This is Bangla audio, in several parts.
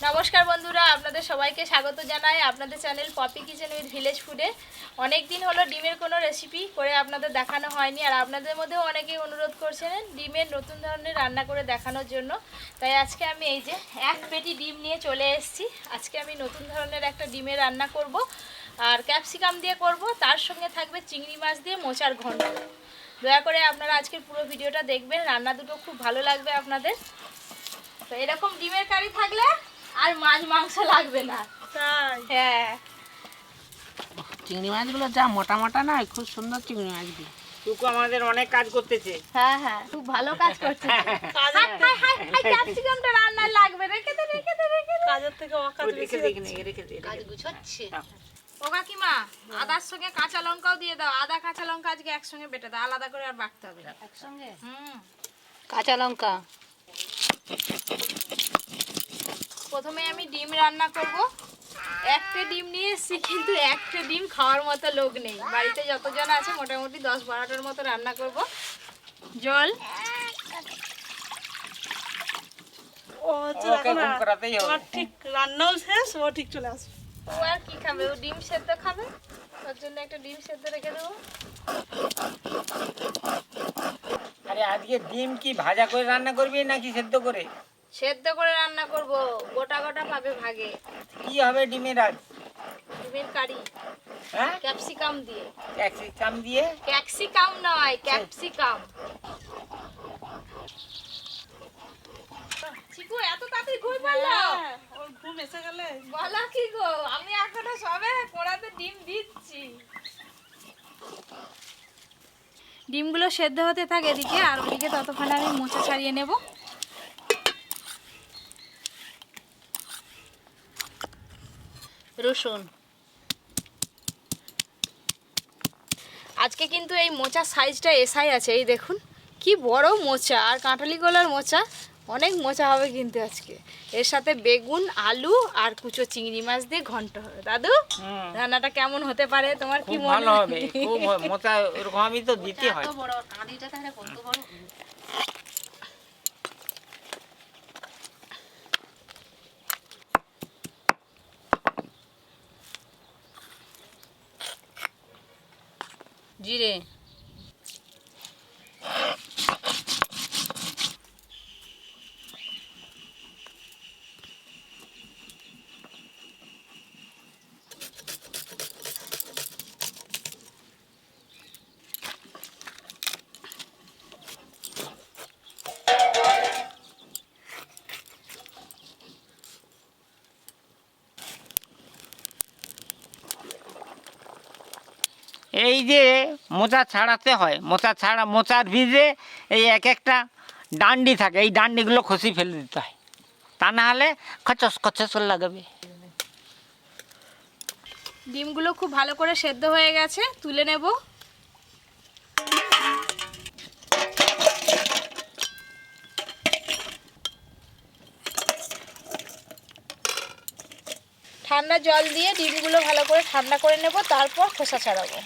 নমস্কার বন্ধুরা, আপনাদের সবাইকে স্বাগত জানাই আপনাদের channel Poppy kitchen with Village ফুডে। অনেক দিন হলো ডিমের কোনো রেসিপি করে আপনাদের দেখানো হয়নি, আর আপনাদের মধ্যেও অনেকেই অনুরোধ করছেন ডিমের নতুন ধরনের রান্না করে দেখানোর জন্য। তাই আজকে আমি এই যে এক পেটি ডিম নিয়ে চলে এসেছি। আজকে আমি নতুন ধরনের একটা ডিমের রান্না করব, আর ক্যাপসিকাম দিয়ে করব, তার সঙ্গে থাকবে চিংড়ি মাছ দিয়ে মোচার ঘন্ট। দয়া করে আপনারা আজকের পুরো ভিডিওটা দেখবেন, রান্না দুটো খুব ভালো লাগবে আপনাদের। তো এরকম ডিমের কারি থাকলে আর মাছ মাংস লাগবে না। তাই হ্যাঁ, চিংড়ি মাছগুলো যা মোটা মোটা না, খুব সুন্দর চিংড়ি মাছগুলো। টুকু আমাদের অনেক কাজ করতেছে। হ্যাঁ হ্যাঁ, খুব ভালো কাজ করছে। ক্যাপসিকামটা রান্নায় লাগবে, রেখে দে রেখে দে রেখে দে। কাজের থেকে ওয়াকাজ বেশি হচ্ছে। কাজ গুছাচ্ছে। ও কাকিমা, আদার সঙ্গে কাঁচা লঙ্কাও দিয়ে দাও। আদা কাঁচা লঙ্কা আজকে একসঙ্গে বেটে দাও, আলাদা করে আর বাটতে হবে না। একসঙ্গে কাঁচা লঙ্কা। প্রথমে আমি ডিম রান্না করব। একটা ডিম নিয়ে এসেছি, কিন্তু একটা ডিম খাওয়ার মতো লোক নেই। বাড়িতে যতজন আছে মোটামুটি 10-12টার মতো রান্না করব। জল ঠিক রান্নাও শেষ, ও ঠিক চলে আসবে। ও আর কি খাবে, ও ডিম সেদ্ধ খাবে, তার জন্য একটা ডিম সেদ্ধ রেখে দেবো। আরে আজকে ডিম কি ভাজা করে রান্না করবি নাকি সেদ্ধ করে? সেদ্ধ করে রান্না করব, গোটা গোটা পাবে ভাগে। কি হবে ডিমের আজ? ডিমের কারি, হ্যাঁ, ক্যাপসিকাম দিয়ে। ক্যাপসিকাম দিয়ে? ক্যাপসিকাম নয়, ক্যাপসিকাম। চিকু এত তাড়াতাড়ি ঘুম পারলো? ওর ঘুম এসে গেলে বলা কি গো, আমি এখনো সবে কোড়াতে ডিম দিচ্ছি। ডিমগুলো সেদ্ধ হতে থাকে এদিকে, আর ওদিকে ততক্ষণে আমি মোচা ছাড়িয়ে নেব। রসুন। আজকে কিন্তু এই মোচার সাইজটা এসাই আছে, এই দেখুন কি বড় মোচা, আর কাঁঠালি গোলার মোচা, অনেক মোচা হবে কিন্তু আজকে। এর সাথে বেগুন, আলু আর কুচো চিংড়ি মাছ দিয়ে ঘন্ট হবে। দাদু, রান্নাটা কেমন হতে পারে তোমার কি মনে ভালো হবে? খুব মোটা এরকম আমি তো দিতে হয়। বড় কাঁদিটা তাহলে কত বড়। জিরে, এই যে মোচা ছাড়াতে হয়, মোচার ভিজে এই এক একটা ডান্ডি থাকে, এই ডান্ডিগুলো খসি ফেলে দিতে হয়, তা না হলে খচস খচস লাগাবে। ডিমগুলো খুব ভালো করে সেদ্ধ হয়ে গেছে, তুলে নেব। ঠান্ডা জল দিয়ে ডিমগুলো ভালো করে ঠান্ডা করে নেব, তারপর খোসা ছাড়াবো।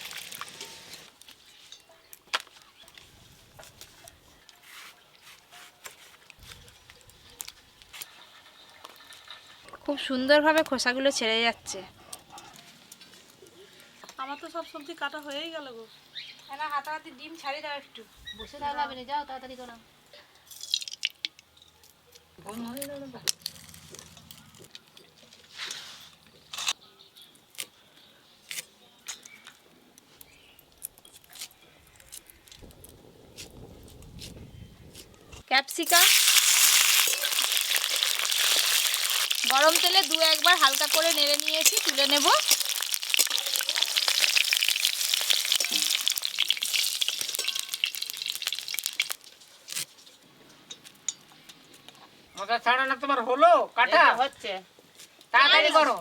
খুব সুন্দরভাবে খোসাগুলো ছেড়ে যাচ্ছে। আমার তো সব সবজি কাটা হয়েই গেল গো। না, হাতাহাতি ডিম ছাড়িয়ে দাও একটু। বসে থাকলে হবে না, যাও তাড়াতাড়ি করো। ক্যাপসিকাম গরম তেলে 2-1 বার হালকা করে নেড়ে নিয়েছি, তুলে নেব। মোচা ছাড়ানো তোমার হলো কাটা? হচ্ছে, তাড়াতাড়ি করো।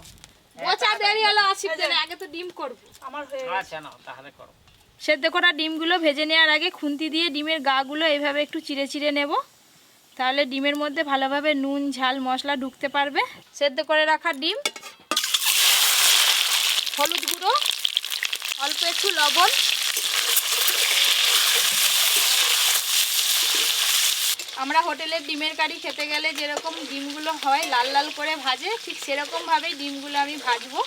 মোচা দেরি হলো, আসিফ দেরি, আগে তো ডিম করব। আমার হয়ে আচ্ছা, নাও তাহলে করো। সেদ্ধ করা ডিমগুলো ভেজে নেওয়ার আগে খুন্তি দিয়ে ডিমের গাগুলো এইভাবে একটু চিড়ে চিড়ে নেব, তাহলে ডিমের মধ্যে ভালোভাবে নুন ঝাল মশলা ঢুকতে পারবে। সেদ্ধ করে রাখা ডিম, হলুদ গুঁড়ো, অল্প একটু লবণ, আমরা হোটেলের ডিমের কারি খেতে গেলে যেরকম ডিমগুলো হয় লাল লাল করে ভাজে, ঠিক সেরকমভাবেই ডিমগুলো আমি ভাজবো।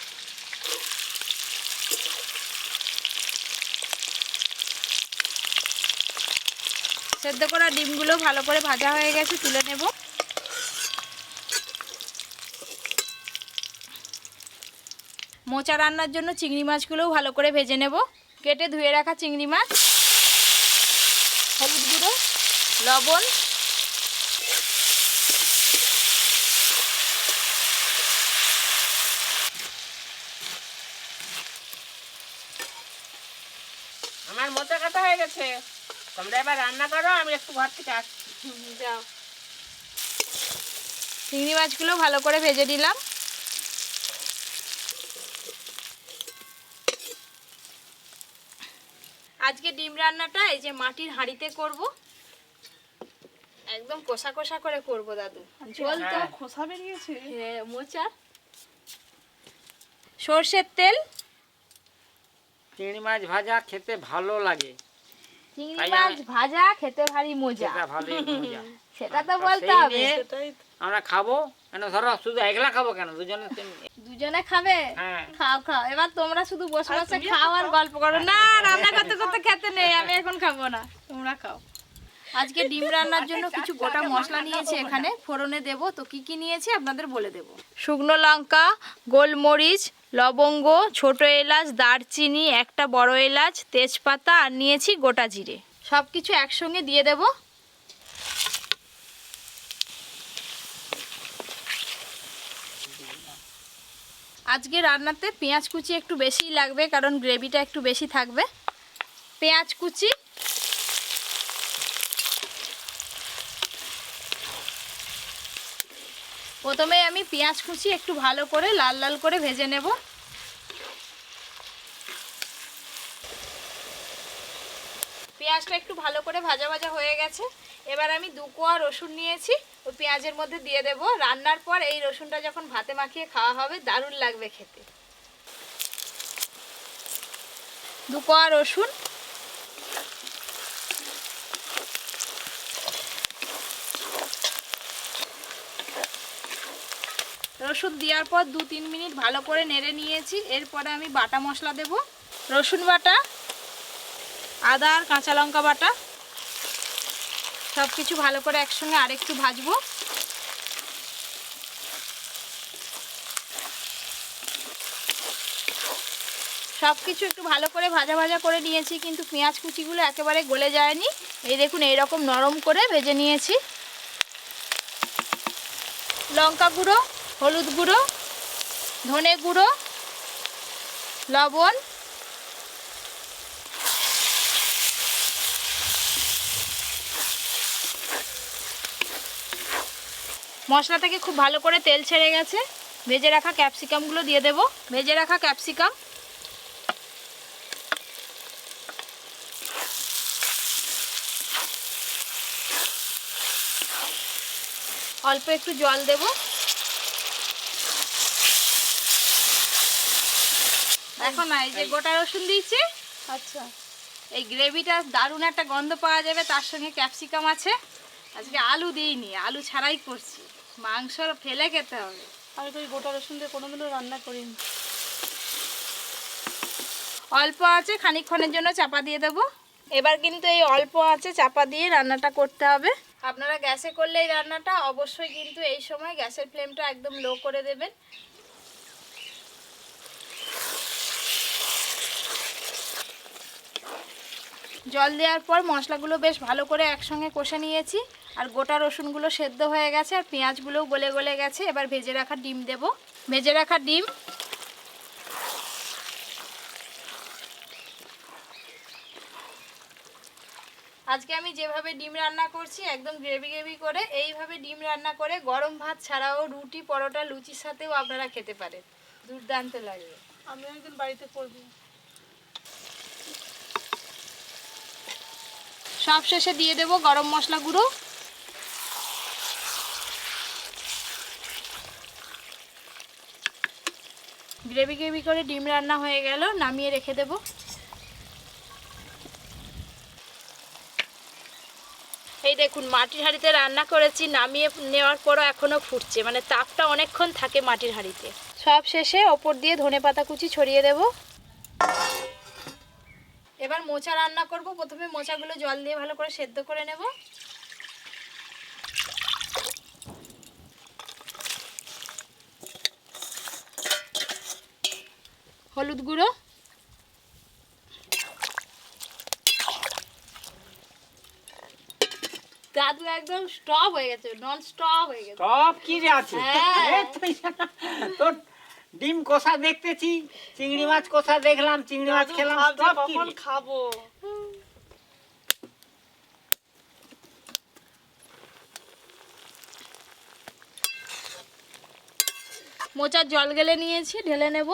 সেদ্ধ করা ডিমগুলো ভালো করে ভাজা হয়ে গেছে, তুলে নেব। মোচা রান্নার জন্য চিংড়ি মাছগুলোও ভালো করে ভেজে নেব। কেটে ধুয়ে রাখা চিংড়ি মাছ, হলুদ গুঁড়ো, লবণ, আমার মোচা কাটা হয়ে গেছে, তোমরা এবার রান্না করো, আমি একটু ঘর থেকে আসছি। যাও। চিংড়ি মাছগুলো ভালো করে ভেজে দিলাম। আজকে ডিম রান্নাটা এই যে মাটির হাঁড়িতে করব, একদম কষা কষা করে করব দাদু। জল তো খোসা বেরিয়েছে। মোচা, সর্ষের তেল, চিংড়ি মাছ ভাজা খেতে ভালো লাগে। চিংড়ি মাছ ভাজা খেতে ভারী মজা, সেটা ভালোই মজা। সেটা তো বলতে সেই হবে। নিয়ে আমরা খাবো কেন, ধরো শুধু একলা খাবো কেন, দুজনে খাবে? হ্যাঁ। খাও খাও, এবার তোমরা শুধু বসে বসে খাও আর গল্প করো। না, রান্না করতে করতে খেতে নেই, আমি এখন খাবো না, তোমরা খাও। আজকে ডিম রান্নার জন্য কিছু গোটা মশলা নিয়েছি, এখানে ফোড়নে দেব। তো কি কি নিয়েছি আপনাদের বলে দেব। শুকনো লঙ্কা, গোলমরিচ, লবঙ্গ, ছোট এলাচ, দারচিনি, একটা বড় এলাচ, তেজপাতা, আর নিয়েছি গোটা জিরে। সব কিছু একসঙ্গে দিয়ে দেব। আজকে রান্নাতে পেঁয়াজ কুচি একটু বেশিই লাগবে, কারণ গ্রেভিটা একটু বেশি থাকবে। পেঁয়াজ কুচি, প্রথমে আমি পেঁয়াজ কুচি একটু ভালো করে লাল লাল করে ভেজে নেব। পেঁয়াজটা একটু ভালো করে ভাজা ভাজা হয়ে গেছে। এবার আমি 2 কোয়া রসুন নিয়েছি, ওই পেঁয়াজের মধ্যে দিয়ে দেব। রান্নার পর এই রসুনটা যখন ভাতে মাখিয়ে খাওয়া হবে দারুণ লাগবে খেতে। 2 কোয়া রসুন, রসুন দেওয়ার পর 2-3 মিনিট ভালো করে নেড়ে নিয়েছি। এরপরে আমি বাটা মশলা দেব। রসুন বাটা, আদা আর কাঁচা লঙ্কা বাটা, সব কিছু ভালো করে একসঙ্গে আরেকটু ভাজবো। সব কিছু একটু ভালো করে ভাজা ভাজা করে নিয়েছি, কিন্তু পেঁয়াজ কুচিগুলো একেবারে গলে যায়নি। এই দেখুন, এইরকম নরম করে ভেজে নিয়েছি। লঙ্কা গুঁড়ো, হলুদ গুঁড়ো, ধনে গুঁড়ো, লবণ, মশলা থেকে খুব ভালো করে তেল ছেড়ে গেছে। ভেজে রাখা ক্যাপসিকামগুলো দিয়ে দেব। ভেজে রাখা ক্যাপসিকাম, অল্প একটু জল দেব। দেখো না, এই যে গোটা রসুন দিয়েছি। আচ্ছা, এই গ্রেভিটা দারুণ একটা গন্ধ পাওয়া যাবে, তার সঙ্গে ক্যাপসিকাম আছে। আজকে আলু দিইনি, আলু ছাড়াই করছি, মাংস ফেলে খেতে হবে। আমি তো ওই গোটা রসুন দিয়ে কোনোদিনও রান্না করিনি। অল্প আছে, খানিকক্ষণের জন্য চাপা দিয়ে দেবো। এবার কিন্তু এই অল্প আছে চাপা দিয়ে রান্নাটা করতে হবে। আপনারা গ্যাসে করলে এই রান্নাটা অবশ্যই কিন্তু এই সময় গ্যাসের ফ্লেমটা একদম লো করে দেবেন। জল দেওয়ার পর মশলাগুলো বেশ ভালো করে একসঙ্গে কষে নিয়েছি, আর গোটা রসুনগুলো সেদ্ধ হয়ে গেছে, আর পেঁয়াজগুলোও গলে গলে গেছে। এবার ভেজে রাখা ডিম দেব। ভেজে রাখা ডিম, আজকে আমি যেভাবে ডিম রান্না করছি একদম গ্রেভি গ্রেভি করে, এইভাবে ডিম রান্না করে গরম ভাত ছাড়াও রুটি, পরোটা, লুচির সাথেও আপনারা খেতে পারেন, দুর্দান্ত লাগবে। আমি একদিন বাড়িতে করবো। সব শেষে দিয়ে দেব গরম মশলা গুঁড়ো। গ্রেভি গ্রেভি করে ডিম রান্না হয়ে গেল, নামিয়ে রেখে দেব। এই দেখুন মাটির হাঁড়িতে রান্না করেছি, নামিয়ে নেওয়ার পরও এখনও ফুটছে, মানে তাপটা অনেকক্ষণ থাকে মাটির হাঁড়িতে। সব শেষে ওপর দিয়ে ধনেপাতা কুচি ছড়িয়ে দেব। এবার মোচা রান্না করব। প্রথমে মোচাগুলো জল দিয়ে ভালো করে সেদ্ধ করে নেব। হলুদ গুঁড়ো, দাদু একদম স্টপ হয়ে গেছে, নন স্টপ হয়ে গেছে। সব কি যে আছে হ্যাঁ। এ তুই তোর ডিম কষা দেখতেছি, চিংড়ি মাছ কষা দেখলাম, চিংড়ি মাছ খেলাম, ভাবছি সব কি কখন রে? খাবো। মোচার জল গেলে নিয়েছি, ঢেলে নেব।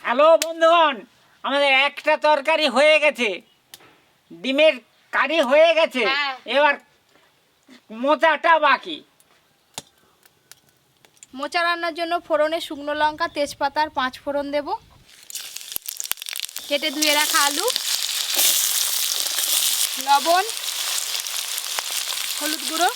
হ্যালো বন্ধুগণ, আমাদের একটা তরকারি হয়ে গেছে, ডিমের কারি হয়ে গেছে, হ্যাঁ। এবার মোচাটা বাকি। মোচা রান্নার জন্য ফোড়নে শুকনো লঙ্কা, তেজপাতা আর 5 ফোড়ন দেব। কেটে ধুয়ে রাখা আলু, লবণ, হলুদ গুঁড়ো,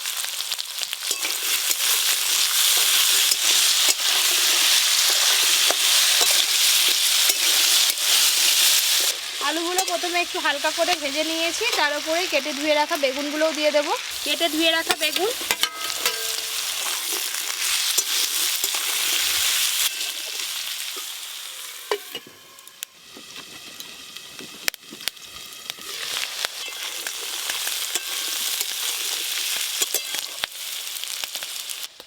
আলুগুলো প্রথমে একটু হালকা করে ভেজে নিয়েছি, তার উপরে কেটে ধুয়ে রাখা বেগুনগুলোও দিয়ে দেব। কেটে ধুয়ে রাখা বেগুন,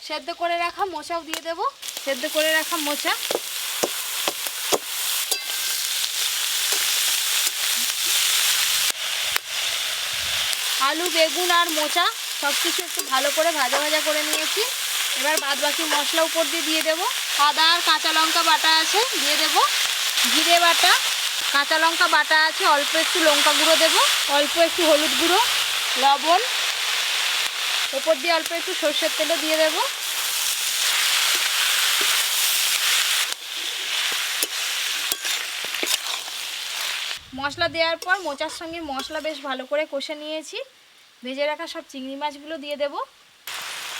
সেদ্ধ করে রাখা মোচাও দিয়ে দেব। সেদ্ধ করে রাখা মোচা, আলু, বেগুন আর মোচা সব কিছু একটু ভালো করে ভাজা ভাজা করে নিয়েছি। এবার বাদ বাকি মশলা উপর দিয়ে দেব। আদা আর কাঁচা লঙ্কা বাটা আছে, দিয়ে দেব। জিরে বাটা, কাঁচা লঙ্কা বাটা আছে, অল্প একটু লঙ্কা গুঁড়ো দেব, অল্প একটু হলুদ গুঁড়ো, লবণ, ওপর দিয়ে অল্প একটু সরষের তেলও দিয়ে দেব। মশলা দেওয়ার পর মোচার সঙ্গে মশলা বেশ ভালো করে কষে নিয়েছি। ভেজে রাখা সব চিংড়ি মাছগুলো দিয়ে দেব।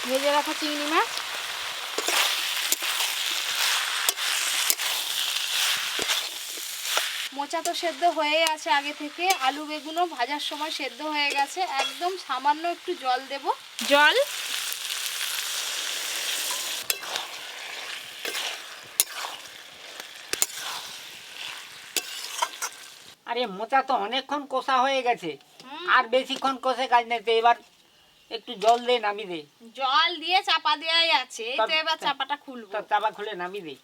ভেজে রাখা চিংড়ি মাছ, মোচা তো সেদ্ধ হয়ে আছে আগে থেকে, আলু বেগুনও ভাজার সময় সেদ্ধ হয়ে গেছে। একদম সামান্য একটু জল দেব। জল, আরে মোচা তো অনেকক্ষণ কষা হয়ে গেছে, আর বেশিক্ষণ কষে কাজ নেই, তো এবার একটু জল দে, নামি দে। জল দিয়ে চাপা দেওয়াই আছে, এই তো এবার চাপাটা খুলবো। তো চাপা খুলে নামি দে।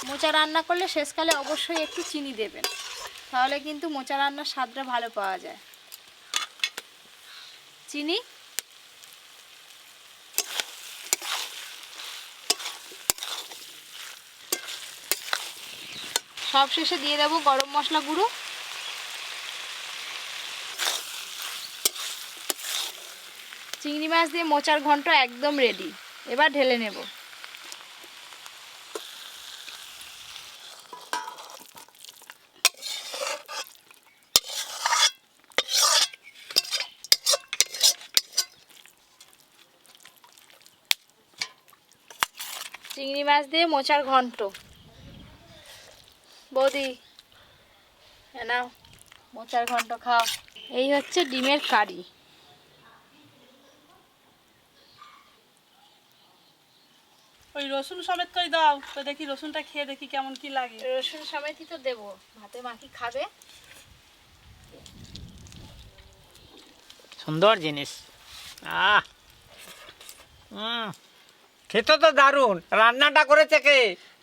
মোচা রান্না করলে শেষকালে অবশ্যই একটু চিনি দেবেন, তাহলে কিন্তু মোচা রান্নার স্বাদটা ভালো পাওয়া যায়। চিনি, সব শেষে দিয়ে দেবো গরম মশলা গুঁড়ো। চিংড়ি মাছ দিয়ে মোচার ঘন্ট একদম রেডি। এবার ঢেলে নেব। চিংড়ি মাছ দিয়ে মোচার ঘন্ট। বৌদি নাও মোচার ঘন্ট খাও। এই হচ্ছে ডিমের কারি। ওই রসুন সমেত করে দাও তো, দেখি রসুনটা খেয়ে দেখি কেমন কি লাগে। রসুন সমেতই তো দেবো, ভাতে মাখি খাবে। সুন্দর জিনিস। খেতে তো দারুণ। রান্নাটা করেছে কে?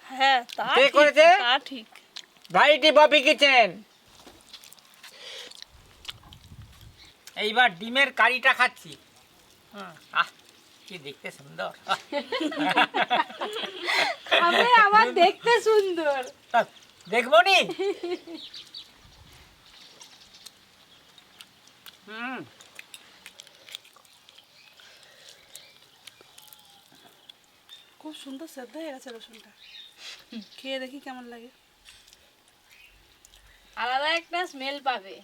হ্যাঁ তা কে ঠিক, করেছে? তা ঠিক। ভাইটি পপি কিচেন। এইবার ডিমের কারিটা খাচ্ছি। আহ, কি দেখতে সুন্দর। খাবে আবার দেখতে সুন্দর। দেখবো নি? খুব সুন্দর সেদ্ধ হয়ে গেছে রসুনটা। খেয়ে দেখি কেমন লাগে। আলাদা একটা স্মেল পাবে।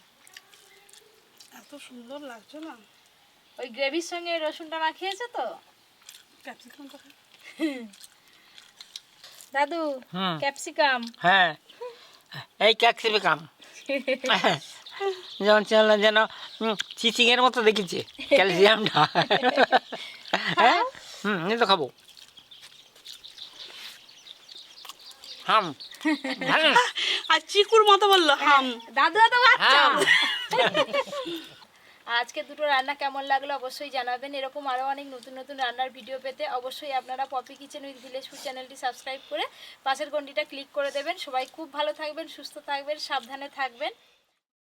এত সুন্দর লাগছে না। ওই গ্রেভির সঙ্গে রসুনটা মাখিয়েছে তো। ক্যাপসিকাম তো খাই। দাদু হুম। ক্যাপসিকাম। হ্যাঁ, এই ক্যাপসিকাম যেমন যেন চিচিংয়ের মতো দেখেছে ক্যালসিয়ামটা। হ্যাঁ, এই তো খাবো। হাম, ভালো না? আর চিকুর মতো বললো হাম। দাদু তো বাচ্চা। হাম। আজকে দুটো রান্না কেমন লাগলো অবশ্যই জানাবেন। এরকম আরও অনেক নতুন নতুন রান্নার ভিডিও পেতে অবশ্যই আপনারা Popy kitchen with village food চ্যানেলটি সাবস্ক্রাইব করে পাশের ঘন্টিটা ক্লিক করে দেবেন। সবাই খুব ভালো থাকবেন, সুস্থ থাকবেন, সাবধানে থাকবেন।